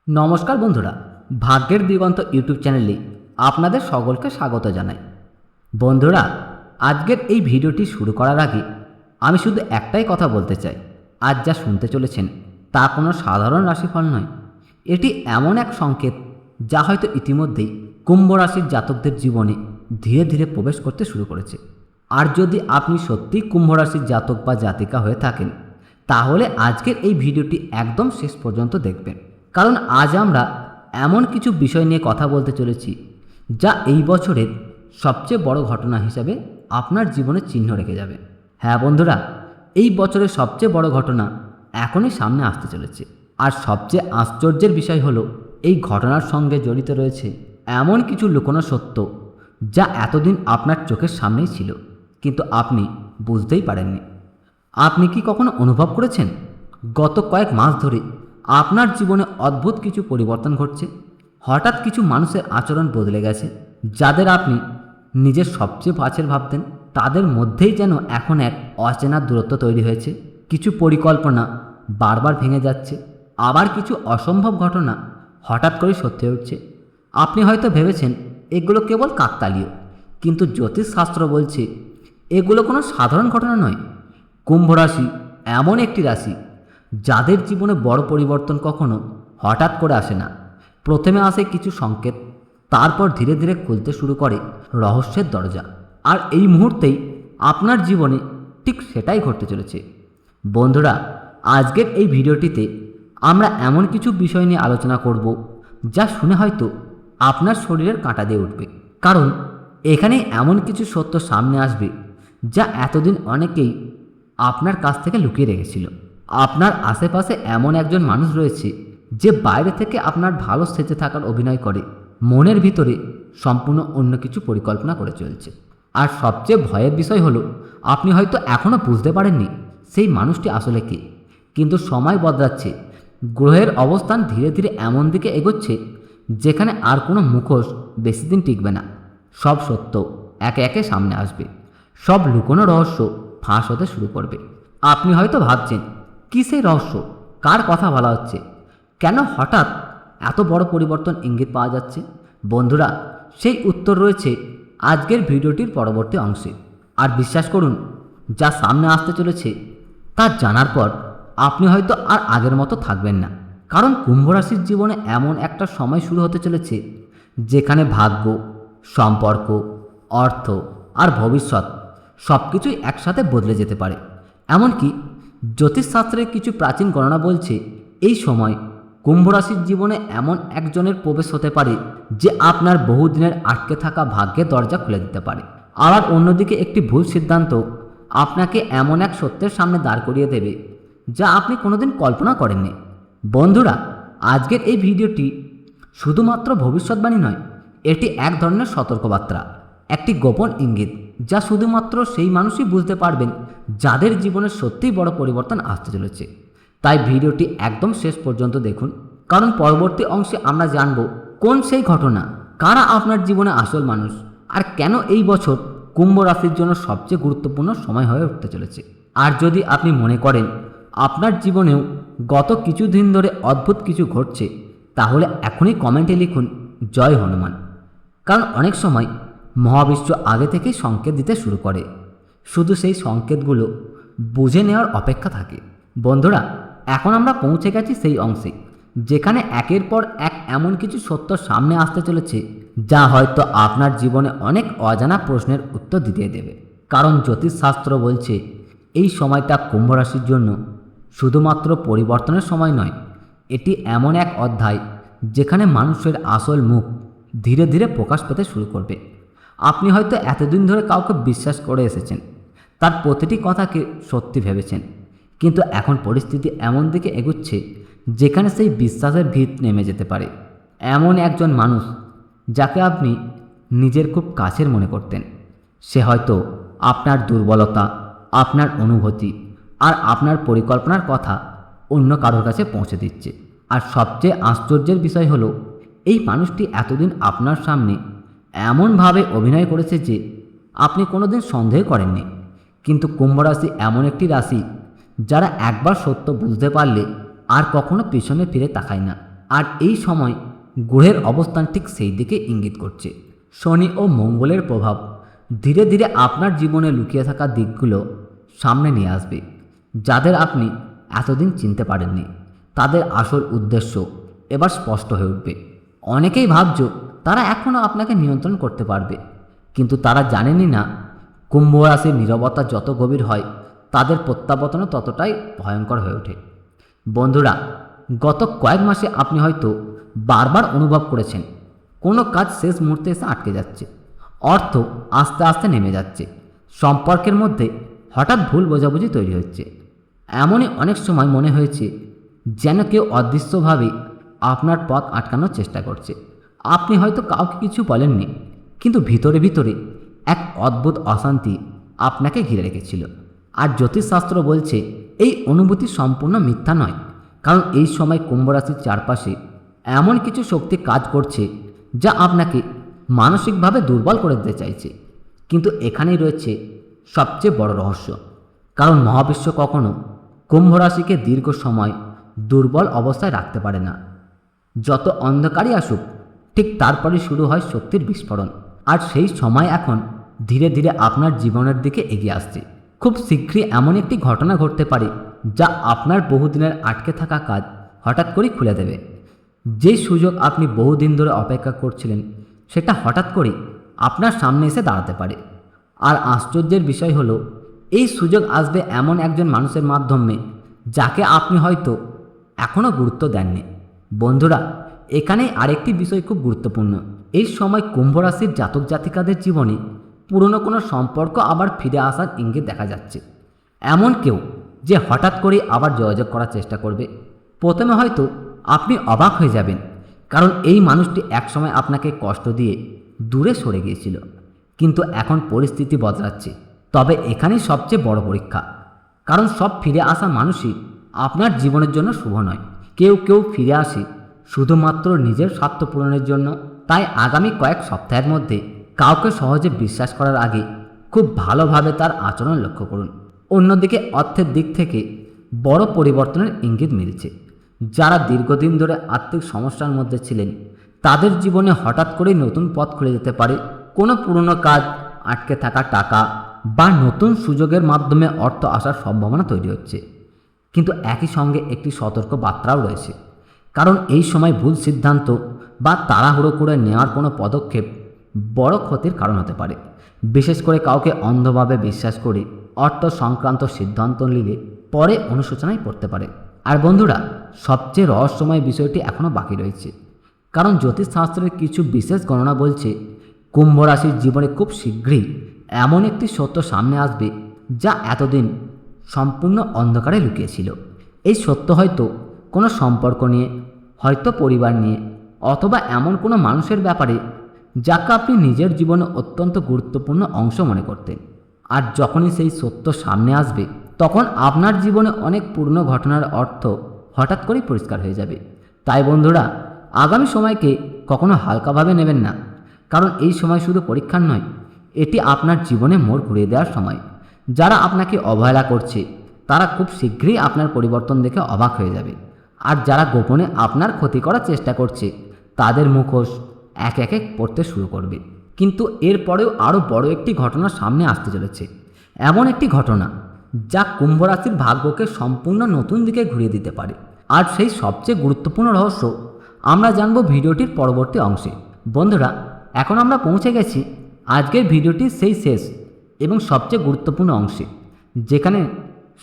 নমস্কার বন্ধুরা, ভাগ্যের দিগন্ত ইউটিউব চ্যানেলে আপনাদের সকলকে স্বাগত জানাই। বন্ধুরা, আজকের এই ভিডিওটি শুরু করার আগে আমি শুধু একটাই কথা বলতে চাই। আজ যা শুনতে চলেছেন তা কোনো সাধারণ রাশিফল নয়। এটি এমন এক সংকেত যা হয়তো ইতিমধ্যেই কুম্ভ রাশির জাতকদের জীবনে ধীরে ধীরে প্রবেশ করতে শুরু করেছে। আর যদি আপনি সত্যিই কুম্ভ রাশির জাতক বা জাতিকা হয়ে থাকেন, তাহলে আজকের এই ভিডিওটি একদম শেষ পর্যন্ত দেখবেন। কারণ আজ আমরা এমন কিছু বিষয় নিয়ে কথা বলতে চলেছি যা এই বছরের সবচেয়ে বড় ঘটনা হিসাবে আপনার জীবনে চিহ্ন রেখে যাবে। হ্যাঁ বন্ধুরা, এই বছরের সবচেয়ে বড় ঘটনা এখনই সামনে আসতে চলেছে। আর সবচেয়ে আশ্চর্যের বিষয় হলো, এই ঘটনার সঙ্গে জড়িত রয়েছে এমন কিছু লুকোনো সত্য যা এতদিন আপনার চোখের সামনেই ছিল, কিন্তু আপনি বুঝতেই পারেননি। আপনি কি কখনো অনুভব করেছেন গত কয়েক মাস ধরে আপনার জীবনে অদ্ভুত কিছু পরিবর্তন ঘটছে? হঠাৎ কিছু মানুষের আচরণ বদলে গেছে, যাদের আপনি নিজের সবচেয়ে কাছের ভাবতেন তাদের মধ্যেই যেন এখন এক অচেনা দূরত্ব তৈরি হয়েছে। কিছু পরিকল্পনা বারবার ভেঙে যাচ্ছে, আবার কিছু অসম্ভব ঘটনা হঠাৎ করেই সত্যি হয়ে উঠছে। আপনি হয়তো ভেবেছেন এগুলো কেবল কাকতালীয়, কিন্তু জ্যোতিষশাস্ত্র বলছে এগুলো কোনো সাধারণ ঘটনা নয়। কুম্ভ রাশি এমন একটি রাশি যাদের জীবনে বড় পরিবর্তন কখনো হঠাৎ করে আসে না। প্রথমে আসে কিছু সংকেত, তারপর ধীরে ধীরে খুলতে শুরু করে রহস্যের দরজা। আর এই মুহূর্তেই আপনার জীবনে ঠিক সেটাই ঘটতে চলেছে। বন্ধুরা, আজকের এই ভিডিওটিতে আমরা এমন কিছু বিষয় নিয়ে আলোচনা করব যা শুনে হয়তো আপনার শরীরের কাঁটা দিয়ে উঠবে। কারণ এখানে এমন কিছু সত্য সামনে আসবে যা এতদিন অনেকেই আপনার কাছ থেকে লুকিয়ে রেখেছিল। আপনার আশেপাশে এমন একজন মানুষ রয়েছে যে বাইরে থেকে আপনার ভালো সেজে থাকার অভিনয় করে, মনের ভিতরে সম্পূর্ণ অন্য কিছু পরিকল্পনা করে চলছে। আর সবচেয়ে ভয়ের বিষয় হলো, আপনি হয়তো এখনও বুঝতে পারেননি সেই মানুষটি আসলে কে। কিন্তু সময় বদলাচ্ছে, গ্রহের অবস্থান ধীরে ধীরে এমন দিকে এগোচ্ছে যেখানে আর কোনো মুখোশ বেশি দিন টিকবে না। সব সত্য একে একে সামনে আসবে, সব লুকোনো রহস্য ফাঁস হতে শুরু করবে। আপনি হয়তো ভাবছেন, কী সেই রহস্য, কার কথা বলা হচ্ছে, কেন হঠাৎ এত বড় পরিবর্তন ইঙ্গিত পাওয়া যাচ্ছে? বন্ধুরা, সেই উত্তর রয়েছে আজকের ভিডিওটির পরবর্তী অংশে। আর বিশ্বাস করুন, যা সামনে আসতে চলেছে তা জানার পর আপনি হয়তো আর আগের মতো থাকবেন না। কারণ কুম্ভ রাশির জীবনে এমন একটা সময় শুরু হতে চলেছে যেখানে ভাগ্য, সম্পর্ক, অর্থ আর ভবিষ্যৎ সব কিছুই একসাথে বদলে যেতে পারে। এমনকি জ্যোতিষশাস্ত্রের কিছু প্রাচীন গণনা বলছে এই সময় কুম্ভ রাশির জীবনে এমন একজনের প্রবেশ হতে পারে যে আপনার বহুদিনের আটকে থাকা ভাগ্যের দরজা খুলে দিতে পারে। আবার অন্যদিকে একটি ভুল সিদ্ধান্ত আপনাকে এমন এক সত্যের সামনে দাঁড় করিয়ে দেবে যা আপনি কোনোদিন কল্পনা করেননি। বন্ধুরা, আজকের এই ভিডিওটি শুধুমাত্র ভবিষ্যৎবাণী নয়, এটি এক ধরনের সতর্কবার্তা, একটি গোপন ইঙ্গিত যা শুধুমাত্র সেই মানুষই বুঝতে পারবেন যাদের জীবনে সত্যিই বড় পরিবর্তন আসতে চলেছে। তাই ভিডিওটি একদম শেষ পর্যন্ত দেখুন, কারণ পরবর্তী অংশে আমরা জানব কোন সেই ঘটনা, কারা আপনার জীবনে আসল মানুষ, আর কেন এই বছর কুম্ভ রাশির জন্য সবচেয়ে গুরুত্বপূর্ণ সময় হয়ে উঠতে চলেছে। আর যদি আপনি মনে করেন আপনার জীবনেও গত কিছুদিন ধরে অদ্ভুত কিছু ঘটছে, তাহলে এখনই কমেন্টে লিখুন জয় হনুমান। কারণ অনেক সময় মহাবিশ্ব আগে থেকেই সংকেত দিতে শুরু করে, শুধু সেই সংকেতগুলো বুঝে নেওয়ার অপেক্ষা থাকে। বন্ধুরা, এখন আমরা পৌঁছে গেছি সেই অংশে যেখানে একের পর এক এমন কিছু সত্য সামনে আসতে চলেছে যা হয়তো আপনার জীবনে অনেক অজানা প্রশ্নের উত্তর দিতে দেবে। কারণ জ্যোতিষশাস্ত্র বলছে এই সময়টা কুম্ভ রাশির জন্য শুধুমাত্র পরিবর্তনের সময় নয়, এটি এমন এক অধ্যায় যেখানে মানুষের আসল মুখ ধীরে ধীরে প্রকাশ পেতে শুরু করবে। আপনি হয়তো এতদিন ধরে কাউকে বিশ্বাস করে এসেছেন, তার প্রতিটি কথাকে সত্যি ভেবেছেন, কিন্তু এখন পরিস্থিতি এমন দিকে এগুচ্ছে যেখানে সেই বিশ্বাসের ভিত নেমে যেতে পারে। এমন একজন মানুষ যাকে আপনি নিজের খুব কাছের মনে করতেন, সে হয়তো আপনার দুর্বলতা, আপনার অনুভূতি আর আপনার পরিকল্পনার কথা অন্য কারোর কাছে পৌঁছে দিচ্ছে। আর সবচেয়ে আশ্চর্যের বিষয় হলো, এই মানুষটি এতদিন আপনার সামনে এমনভাবে অভিনয় করেছে যে আপনি কোনোদিন সন্দেহ করেননি। কিন্তু কুম্ভ রাশি এমন একটি রাশি যারা একবার সত্য বুঝতে পারলে আর কখনো পেছনে ফিরে তাকায় না। আর এই সময় গ্রহের অবস্থান ঠিক সেই দিকে ইঙ্গিত করছে। শনি ও মঙ্গলের প্রভাব ধীরে ধীরে আপনার জীবনে লুকিয়ে থাকা দিকগুলো সামনে নিয়ে আসবে। যাদের আপনি এতদিন চিনতে পারেননি, তাদের আসল উদ্দেশ্য এবার স্পষ্ট হয়ে উঠবে। অনেকেই ভাবছো তারা এখনও আপনাকে নিয়ন্ত্রণ করতে পারবে, কিন্তু তারা জানেনই না কুম্ভ রাশির নীরবতা যত গভীর হয়, তাদের প্রত্যাবর্তনও ততটাই ভয়ঙ্কর হয়ে ওঠে। বন্ধুরা, গত কয়েক মাসে আপনি হয়তো বারবার অনুভব করেছেন কোনো কাজ শেষ মুহূর্তে এসে আটকে যাচ্ছে, অর্থ আস্তে আস্তে নেমে যাচ্ছে, সম্পর্কের মধ্যে হঠাৎ ভুল বোঝাবুঝি তৈরি হচ্ছে। এমনই অনেক সময় মনে হয়েছে যেন কেউ অদৃশ্যভাবে আপনার পথ আটকানোর চেষ্টা করছে। আপনি হয়তো কাউকে কিছু বলেননি, কিন্তু ভিতরে ভিতরে এক অদ্ভুত অশান্তি আপনাকে ঘিরে রেখেছিল। আর জ্যোতিষশাস্ত্র বলছে এই অনুভূতি সম্পূর্ণ মিথ্যা নয়, কারণ এই সময় কুম্ভ রাশির চারপাশে এমন কিছু শক্তি কাজ করছে যা আপনাকে মানসিকভাবে দুর্বল করে দিতে চাইছে। কিন্তু এখানেই রয়েছে সবচেয়ে বড় রহস্য, কারণ মহাবিশ্ব কখনো কুম্ভ রাশিকে দীর্ঘ সময় দুর্বল অবস্থায় রাখতে পারে না। যত অন্ধকারই আসুক, ঠিক তারপরে শুরু হয় শক্তির বিস্ফোরণ। আর সেই সময় এখন ধীরে ধীরে আপনার জীবনের দিকে এগিয়ে আসছে। খুব শীঘ্রই এমন একটি ঘটনা ঘটতে পারে যা আপনার বহুদিনের আটকে থাকা কাজ হঠাৎ করেই খুলে দেবে। যেই সুযোগ আপনি বহুদিন ধরে অপেক্ষা করছিলেন, সেটা হঠাৎ করে আপনার সামনে এসে দাঁড়াতে পারে। আর আশ্চর্যের বিষয় হলো, এই সুযোগ আসবে এমন একজন মানুষের মাধ্যমে যাকে আপনি হয়তো এখনও গুরুত্ব দেননি। বন্ধুরা, এখানেই আরেকটি বিষয় খুব গুরুত্বপূর্ণ। এই সময় কুম্ভ রাশির জাতক জাতিকাদের জীবনে পুরনো কোনো সম্পর্ক আবার ফিরে আসার ইঙ্গিত দেখা যাচ্ছে। এমন কেউ যে হঠাৎ করে আবার যোগাযোগ করার চেষ্টা করবে। প্রথমে হয়তো আপনি অবাক হয়ে যাবেন, কারণ এই মানুষটি একসময় আপনাকে কষ্ট দিয়ে দূরে সরে গিয়েছিল, কিন্তু এখন পরিস্থিতি বদলাচ্ছে। তবে এখানেই সবচেয়ে বড় পরীক্ষা, কারণ সব ফিরে আসা মানুষই আপনার জীবনের জন্য শুভ নয়। কেউ কেউ ফিরে আসে শুধুমাত্র নিজের স্বার্থ পূরণের জন্য। তাই আগামী কয়েক সপ্তাহের মধ্যে কাউকে সহজে বিশ্বাস করার আগে খুব ভালোভাবে তার আচরণ লক্ষ্য করুন। অন্যদিকে অর্থের দিক থেকে বড় পরিবর্তনের ইঙ্গিত মিলছে। যারা দীর্ঘদিন ধরে আর্থিক সমস্যার মধ্যে ছিলেন, তাদের জীবনে হঠাৎ করেই নতুন পথ খুলে যেতে পারে। কোনো পুরনো কাজ, আটকে থাকা টাকা বা নতুন সুযোগের মাধ্যমে অর্থ আসার সম্ভাবনা তৈরি হচ্ছে। কিন্তু একই সঙ্গে একটি সতর্ক বার্তাও রয়েছে, কারণ এই সময় ভুল সিদ্ধান্ত বা তাড়াহুড়ো করে নেওয়ার কোনো পদক্ষেপ বড় ক্ষতির কারণ হতে পারে। বিশেষ করে কাউকে অন্ধভাবে বিশ্বাস করে অর্থ সংক্রান্ত সিদ্ধান্ত নিলে পরে অনুশোচনায় পড়তে পারে। আর বন্ধুরা, সবচেয়ে রহস্যময় বিষয়টি এখনও বাকি রয়েছে, কারণ জ্যোতিষশাস্ত্রের কিছু বিশেষ গণনা বলছে কুম্ভ রাশির জীবনে খুব শীঘ্রই এমন একটি সত্য সামনে আসবে যা এতদিন সম্পূর্ণ অন্ধকারে লুকিয়েছিল। এই সত্য হয়তো কোনো সম্পর্ক নিয়ে, হয়তো পরিবার নিয়ে, অথবা এমন কোনো মানুষের ব্যাপারে যাকে আপনি নিজের জীবনে অত্যন্ত গুরুত্বপূর্ণ অংশ মনে করতেন। আর যখনই সেই সত্য সামনে আসবে, তখন আপনার জীবনে অনেক পুরনো ঘটনার অর্থ হঠাৎ করেই পরিষ্কার হয়ে যাবে। তাই বন্ধুরা, আগামী সময়কে কখনো হালকাভাবে নেবেন না, কারণ এই সময় শুধু পরীক্ষার নয়, এটি আপনার জীবনে মোড় ঘুরিয়ে দেওয়ার সময়। যারা আপনাকে অবহেলা করছে, তারা খুব শীঘ্রই আপনার পরিবর্তন দেখে অবাক হয়ে যাবে। আর যারা গোপনে আপনার ক্ষতি করার চেষ্টা করছে, তাদের মুখোশ এক একে পড়তে শুরু করবে। কিন্তু এরপরেও আরও বড় একটি ঘটনা সামনে আসতে চলেছে, এমন একটি ঘটনা যা কুম্ভ রাশির ভাগ্যকে সম্পূর্ণ নতুন দিকে ঘুরিয়ে দিতে পারে। আর সেই সবচেয়ে গুরুত্বপূর্ণ রহস্য আমরা জানব ভিডিওটির পরবর্তী অংশে। বন্ধুরা, এখন আমরা পৌঁছে গেছি আজকের ভিডিওটির সেই শেষ এবং সবচেয়ে গুরুত্বপূর্ণ অংশে, যেখানে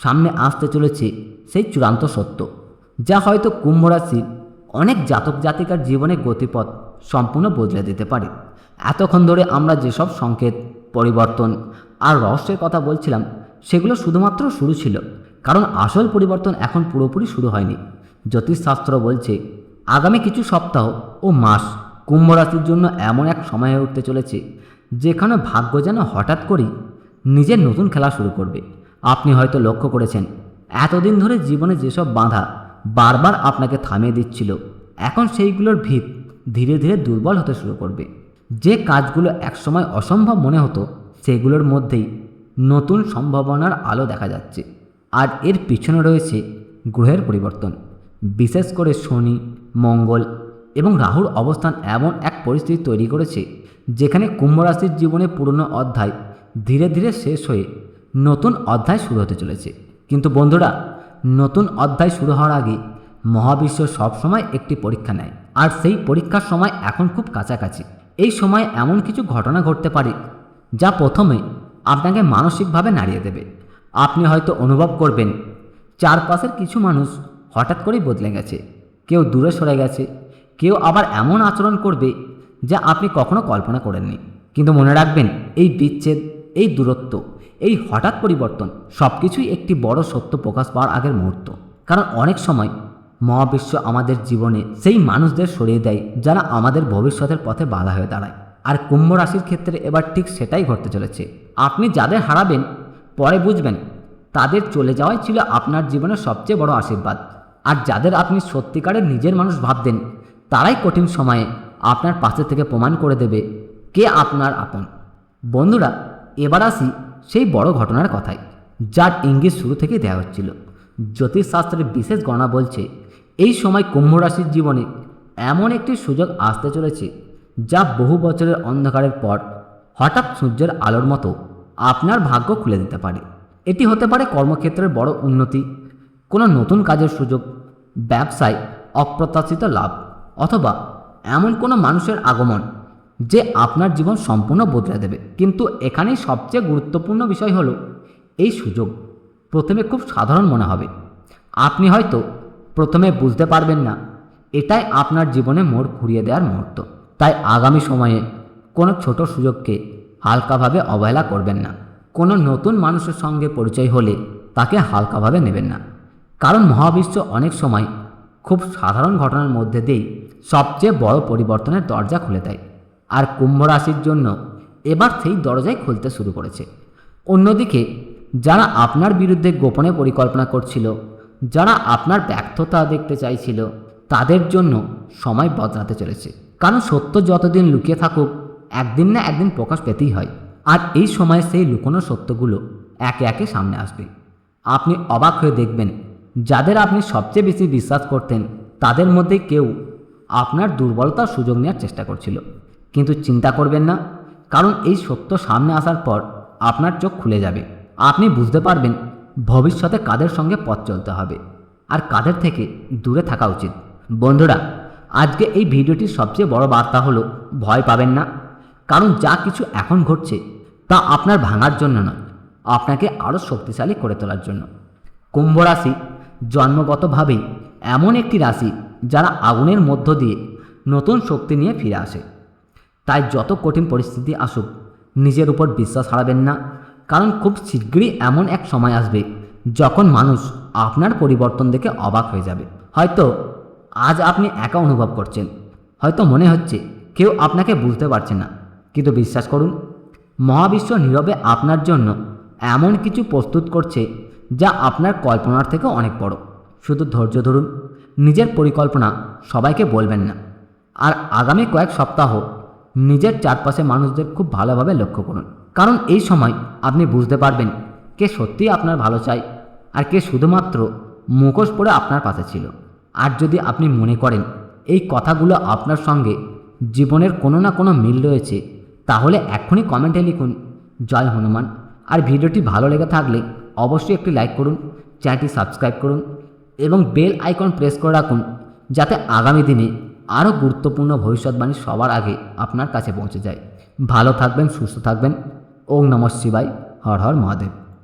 সামনে আসতে চলেছে সেই চূড়ান্ত সত্য, যা হয়তো কুম্ভ রাশির অনেক জাতক জাতিকার জীবনের গতিপথ সম্পূর্ণ বদলে দিতে পারে। এতক্ষণ ধরে আমরা যেসব সংকেত, পরিবর্তন আর রহস্যের কথা বলছিলাম, সেগুলো শুধুমাত্র শুরু ছিল, কারণ আসল পরিবর্তন এখন পুরোপুরি শুরু হয়নি। জ্যোতিষশাস্ত্র বলছে আগামী কিছু সপ্তাহ ও মাস কুম্ভ রাশির জন্য এমন এক সময় হয়ে উঠতে চলেছে যেখানে ভাগ্য যেন হঠাৎ করেই নিজের নতুন খেলা শুরু করবে। আপনি হয়তো লক্ষ্য করেছেন, এতদিন ধরে জীবনে যেসব বাধা বারবার আপনাকে থামিয়ে দিচ্ছিল, এখন সেইগুলোর ভিত ধীরে ধীরে দুর্বল হতে শুরু করবে। যে কাজগুলো একসময় অসম্ভব মনে হতো, সেগুলোর মধ্যেই নতুন সম্ভাবনার আলো দেখা যাচ্ছে। আর এর পিছনে রয়েছে গ্রহের পরিবর্তন, বিশেষ করে শনি, মঙ্গল এবং রাহুর অবস্থান এমন এক পরিস্থিতি তৈরি করেছে যেখানে কুম্ভ রাশির জীবনে পুরনো অধ্যায় ধীরে ধীরে শেষ হয়ে নতুন অধ্যায় শুরু হতে চলেছে। কিন্তু বন্ধুরা, নতুন অধ্যায় শুরু হওয়ার আগে মহাবিশ্ব সবসময় একটি পরীক্ষা নেয়, আর সেই পরীক্ষার সময় এখন খুব কাছাকাছি। এই সময় এমন কিছু ঘটনা ঘটতে পারে যা প্রথমে আপনাকে মানসিকভাবে নাড়িয়ে দেবে। আপনি হয়তো অনুভব করবেন চারপাশের কিছু মানুষ হঠাৎ করেই বদলে গেছে, কেউ দূরে সরে গেছে, কেউ আবার এমন আচরণ করবে যা আপনি কখনো কল্পনা করেননি। কিন্তু মনে রাখবেন, এই বিচ্ছেদ, এই দূরত্ব, এই হঠাৎ পরিবর্তন সব কিছুই একটি বড় সত্য প্রকাশ পাওয়ার আগের মুহূর্ত। কারণ অনেক সময় মহাবিশ্ব আমাদের জীবনে সেই মানুষদের সরিয়ে দেয় যারা আমাদের ভবিষ্যতের পথে বাধা হয়ে দাঁড়ায়। আর কুম্ভ রাশির ক্ষেত্রে এবার ঠিক সেটাই ঘটতে চলেছে। আপনি যাদের হারাবেন পরে বুঝবেন তাদের চলে যাওয়াই ছিল আপনার জীবনের সবচেয়ে বড় আশীর্বাদ। আর যাদের আপনি সত্যিকারের নিজের মানুষ ভাবতেন তারাই কঠিন সময়ে আপনার পাশে থেকে প্রমাণ করে দেবে কে আপনার আপন। বন্ধুরা, এবার আসি সেই বড় ঘটনার কথায়, যার ইঙ্গিত শুরু থেকে দেওয়া হচ্ছিল। জ্যোতিষশাস্ত্রের বিশেষ গণনা বলছে এই সময় কুম্ভ রাশির জীবনে এমন একটি সুযোগ আসতে চলেছে যা বহু বছরের অন্ধকারের পর হঠাৎ সূর্যের আলোর মতো আপনার ভাগ্য খুলে দিতে পারে। এটি হতে পারে কর্মক্ষেত্রের বড় উন্নতি, কোনো নতুন কাজের সুযোগ, ব্যবসায় অপ্রত্যাশিত লাভ, অথবা এমন কোনো মানুষের আগমন যে আপনার জীবন সম্পূর্ণ বদলে দেবে। কিন্তু এখানেই সবচেয়ে গুরুত্বপূর্ণ বিষয় হলো, এই সুযোগ প্রথমে খুব সাধারণ মনে হবে। আপনি হয়তো প্রথমে বুঝতে পারবেন না এটাই আপনার জীবনে মোড় ঘুরিয়ে দেওয়ার মুহূর্ত। তাই আগামী সময়ে কোনো ছোট সুযোগকে হালকাভাবে অবহেলা করবেন না। কোনো নতুন মানুষের সঙ্গে পরিচয় হলে তাকে হালকাভাবে নেবেন না, কারণ মহাবিশ্ব অনেক সময় খুব সাধারণ ঘটনার মধ্যে দিয়েই সবচেয়ে বড় পরিবর্তনের দরজা খুলে দেয়। আর কুম্ভ রাশির জন্য এবার সেই দরজাই খুলতে শুরু করেছে। অন্যদিকে যারা আপনার বিরুদ্ধে গোপনে পরিকল্পনা করছিল, যারা আপনার ব্যর্থতা দেখতে চাইছিল, তাদের জন্য সময় বদলাতে চলেছে। কারণ সত্য যতদিন লুকিয়ে থাকুক একদিন না একদিন প্রকাশ পেতেই হয়। আর এই সময় সেই লুকোনো সত্যগুলো একে একে সামনে আসবে। আপনি অবাক হয়ে দেখবেন যাদের আপনি সবচেয়ে বেশি বিশ্বাস করতেন তাদের মধ্যে কেউ আপনার দুর্বলতার সুযোগ নেওয়ার চেষ্টা করছিল। কিন্তু চিন্তা করবেন না, কারণ এই সত্য সামনে আসার পর আপনার চোখ খুলে যাবে। আপনি বুঝতে পারবেন ভবিষ্যতে কাদের সঙ্গে পথ চলতে হবে আর কাদের থেকে দূরে থাকা উচিত। বন্ধুরা, আজকে এই ভিডিওটির সবচেয়ে বড় বার্তা হলো, ভয় পাবেন না। কারণ যা কিছু এখন ঘটছে তা আপনার ভাঙার জন্য নয়, আপনাকে আরও শক্তিশালী করে তোলার জন্য। কুম্ভ রাশি জন্মগতভাবেই এমন একটি রাশি যারা আগুনের মধ্য দিয়ে নতুন শক্তি নিয়ে ফিরে আসে। তাই যত কঠিন পরিস্থিতি আসুক নিজের উপর বিশ্বাস হারাবেন না, কারণ খুব শীঘ্রই এমন এক সময় আসবে যখন মানুষ আপনার পরিবর্তন দেখে অবাক হয়ে যাবে। হয়তো আজ আপনি একা অনুভব করছেন, হয়তো মনে হচ্ছে কেউ আপনাকে বুঝতে পারছে না, কিন্তু বিশ্বাস করুন, মহাবিশ্ব নীরবে আপনার জন্য এমন কিছু প্রস্তুত করছে যা আপনার কল্পনার থেকে অনেক বড়। শুধু ধৈর্য ধরুন, নিজের পরিকল্পনা সবাইকে বলবেন না, আর আগামী কয়েক সপ্তাহ নিজের চারপাশে মানুষদের খুব ভালোভাবে লক্ষ্য করুন। কারণ এই সময় আপনি বুঝতে পারবেন কে সত্যিই আপনার ভালো চায় আর কে শুধুমাত্র মুখোশ পরে আপনার পাশে ছিল। আর যদি আপনি মনে করেন এই কথাগুলো আপনার সঙ্গে জীবনের কোনো না কোনো মিল রয়েছে, তাহলে এখনই কমেন্টে লিখুন জয় হনুমান। আর ভিডিওটি ভালো লেগে থাকলে অবশ্যই একটি লাইক করুন, চ্যানেলটি সাবস্ক্রাইব করুন এবং বেল আইকন প্রেস করে রাখুন, যাতে আগামী দিনে আরও গুরুত্বপূর্ণ ভবিষ্যৎবাণী সবার আগে আপনার কাছে পৌঁছে যায়। ভালো থাকবেন, সুস্থ থাকবেন। ওম নমঃ শিবায়। হর হর মহাদেব।